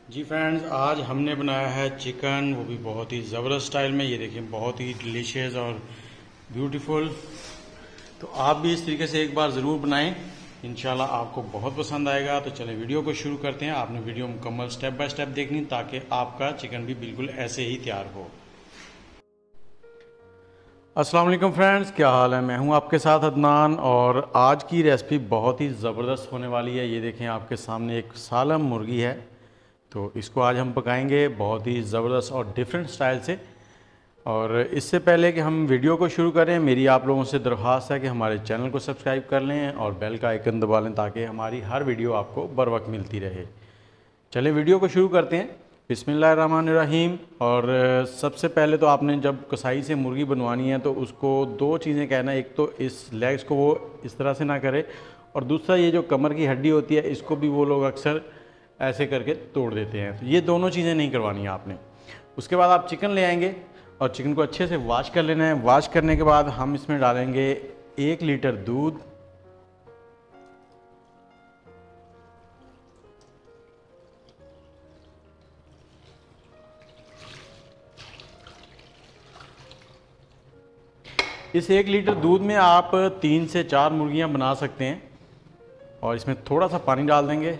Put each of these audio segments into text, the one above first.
जी friends, आज हमने बनाया है चिकन, वो भी बहुत ही ज़बरदस्त स्टाइल में। ये देखिए, बहुत ही डिलीशियस और ब्यूटीफुल। तो आप भी इस तरीके से एक बार ज़रूर बनाएं, इंशाल्लाह आपको बहुत पसंद आएगा। तो चलें वीडियो को शुरू करते हैं। आपने वीडियो मुकम्मल स्टेप बाय स्टेप देखनी ताकि आपका चिकन भी बिल्कुल ऐसे ही तैयार हो। अस्सलाम वालेकुम फ्रेंड्स, क्या हाल है। मैं हूं आपके साथ अदनान और आज की रेसिपी बहुत ही ज़बरदस्त होने वाली है। ये देखें, आपके सामने एक सालम मुर्गी है। तो इसको आज हम पकाएंगे बहुत ही ज़बरदस्त और डिफरेंट स्टाइल से। और इससे पहले कि हम वीडियो को शुरू करें, मेरी आप लोगों से दरख्वास्त है कि हमारे चैनल को सब्सक्राइब कर लें और बेल का आइकन दबा लें ताकि हमारी हर वीडियो आपको बर वक्त मिलती रहे। चलिए वीडियो को शुरू करते हैं। बिस्मिल्लाहिर्रहमानिर्रहीम। और सबसे पहले तो आपने जब कसाई से मुर्गी बनवानी है तो उसको दो चीज़ें कहना है। एक तो इस लेग्स को वो इस तरह से ना करे, और दूसरा ये जो कमर की हड्डी होती है इसको भी वो लोग अक्सर ऐसे करके तोड़ देते हैं। तो ये दोनों चीज़ें नहीं करवानी है आपने। उसके बाद आप चिकन ले आएंगे और चिकन को अच्छे से वॉश कर लेना है। वॉश करने के बाद हम इसमें डालेंगे 1 लीटर दूध, इस 1 लीटर दूध में आप 3 से 4 मुर्गियां बना सकते हैं। और इसमें थोड़ा सा पानी डाल देंगे,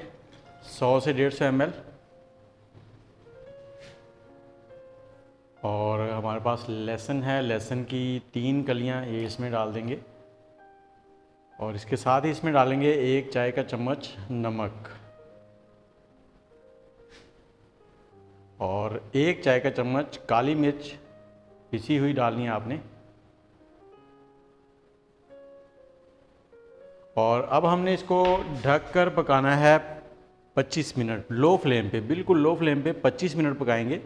100 से 150 ml। और हमारे पास लहसुन है, लहसुन की 3 कलियां ये इसमें डाल देंगे। और इसके साथ ही इसमें डालेंगे 1 चाय का चम्मच नमक और 1 चाय का चम्मच काली मिर्च पिसी हुई डालनी है आपने। और अब हमने इसको ढक कर पकाना है 25 मिनट लो फ्लेम पे, बिल्कुल लो फ्लेम पे 25 मिनट पकाएंगे।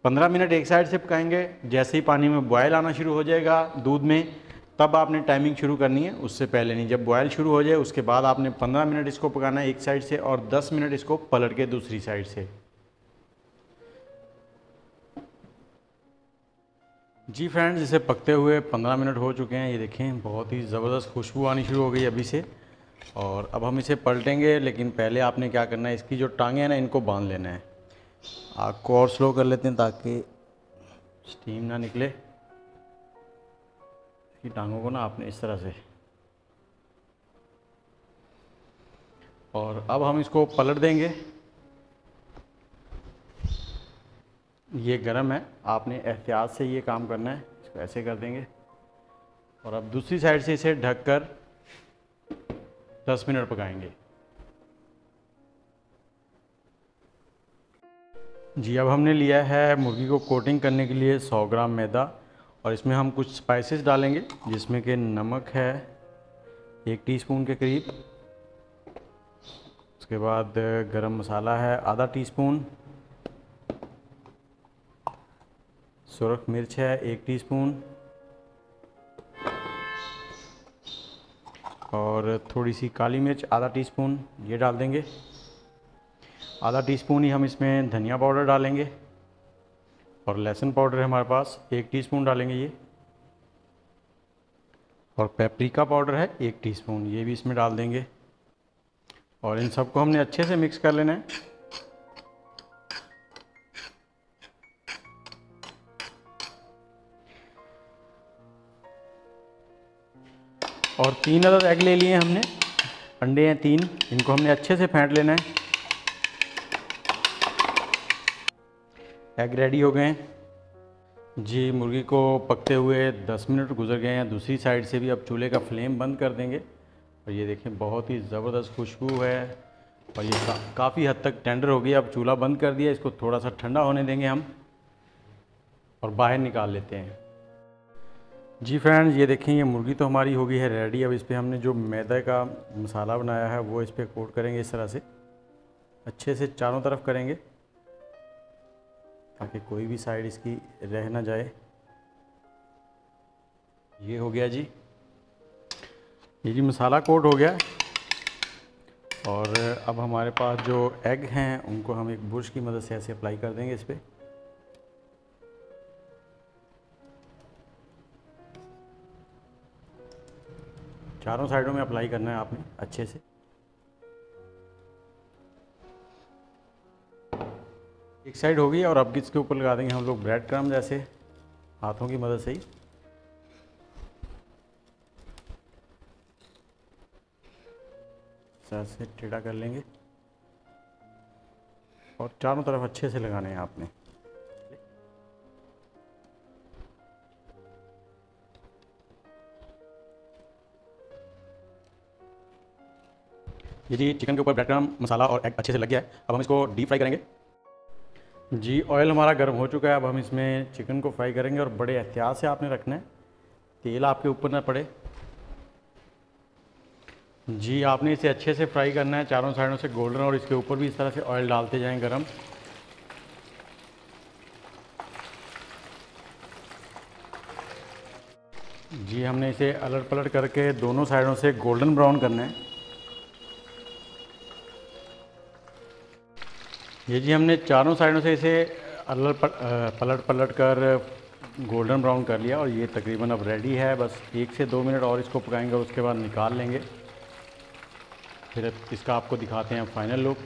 15 मिनट एक साइड से पकाएंगे। जैसे ही पानी में बॉयल आना शुरू हो जाएगा दूध में, तब आपने टाइमिंग शुरू करनी है, उससे पहले नहीं। जब बॉयल शुरू हो जाए उसके बाद आपने 15 मिनट इसको पकाना है एक साइड से और 10 मिनट इसको पलट के दूसरी साइड से। जी फ्रेंड्स, इसे पकते हुए 15 मिनट हो चुके हैं। ये देखें, बहुत ही ज़बरदस्त खुशबू आनी शुरू हो गई अभी से। और अब हम इसे पलटेंगे, लेकिन पहले आपने क्या करना है, इसकी जो टांगें हैं ना इनको बांध लेना है। आग को और स्लो कर लेते हैं ताकि स्टीम ना निकले। इसकी टांगों को ना आपने इस तरह से, और अब हम इसको पलट देंगे। ये गर्म है, आपने एहतियात से ये काम करना है। इसको ऐसे कर देंगे और अब दूसरी साइड से इसे ढककर 10 मिनट पकाएंगे। जी, अब हमने लिया है मुर्गी को कोटिंग करने के लिए 100 ग्राम मैदा। और इसमें हम कुछ स्पाइसेस डालेंगे, जिसमें कि नमक है 1 टीस्पून के करीब। उसके बाद गरम मसाला है आधा टीस्पून, सुरख मिर्च है 1 टीस्पून, और थोड़ी सी काली मिर्च आधा टीस्पून ये डाल देंगे। आधा टीस्पून ही हम इसमें धनिया पाउडर डालेंगे। और लहसुन पाउडर है हमारे पास 1 टीस्पून डालेंगे ये। और पेपरिका पाउडर है 1 टीस्पून, ये भी इसमें डाल देंगे। और इन सबको हमने अच्छे से मिक्स कर लेना है। और 3 अदद एग ले लिए हमने, अंडे हैं 3, इनको हमने अच्छे से फेंट लेना है। एग रेडी हो गए हैं। जी, मुर्गी को पकते हुए 10 मिनट गुजर गए हैं। दूसरी साइड से भी अब चूल्हे का फ्लेम बंद कर देंगे। और ये देखें, बहुत ही ज़बरदस्त खुशबू है और ये काफ़ी हद तक टेंडर हो गई। अब चूल्हा बंद कर दिया, इसको थोड़ा सा ठंडा होने देंगे हम और बाहर निकाल लेते हैं। जी फ्रेंड्स, ये देखें, ये मुर्गी तो हमारी हो गई है रेडी। अब इस पर हमने जो मैदे का मसाला बनाया है वो इस पर कोट करेंगे। इस तरह से अच्छे से चारों तरफ करेंगे ताकि कोई भी साइड इसकी रह ना जाए। ये हो गया जी, ये जी मसाला कोट हो गया। और अब हमारे पास जो एग हैं उनको हम एक ब्रश की मदद से ऐसे अप्लाई कर देंगे इस पर। चारों साइडों में अप्लाई करना है आपने अच्छे से। एक साइड हो गई और अब इसके ऊपर लगा देंगे हम लोग ब्रेड क्रम्ब, जैसे हाथों की मदद से ही। ऐसे टेढ़ा कर लेंगे और चारों तरफ अच्छे से लगाने हैं आपने। ये जी चिकन के ऊपर ब्रेड क्रम्ब, मसाला और एग अच्छे से लग गया है। अब हम इसको डीप फ्राई करेंगे। जी ऑयल हमारा गर्म हो चुका है। अब हम इसमें चिकन को फ्राई करेंगे और बड़े एहतियात से आपने रखना है, तेल आपके ऊपर ना पड़े। जी आपने इसे अच्छे से फ्राई करना है, चारों साइडों से गोल्डन, और इसके ऊपर भी इस तरह से ऑयल डालते जाएं गरम। जी हमने इसे अलट पलट करके दोनों साइडों से गोल्डन ब्राउन करना है। ये जी हमने चारों साइडों से इसे पलट पलट कर गोल्डन ब्राउन कर लिया और ये तकरीबन अब रेडी है। बस 1 से 2 मिनट और इसको पकाएंगे, उसके बाद निकाल लेंगे। फिर इसका आपको दिखाते हैं फाइनल लुक।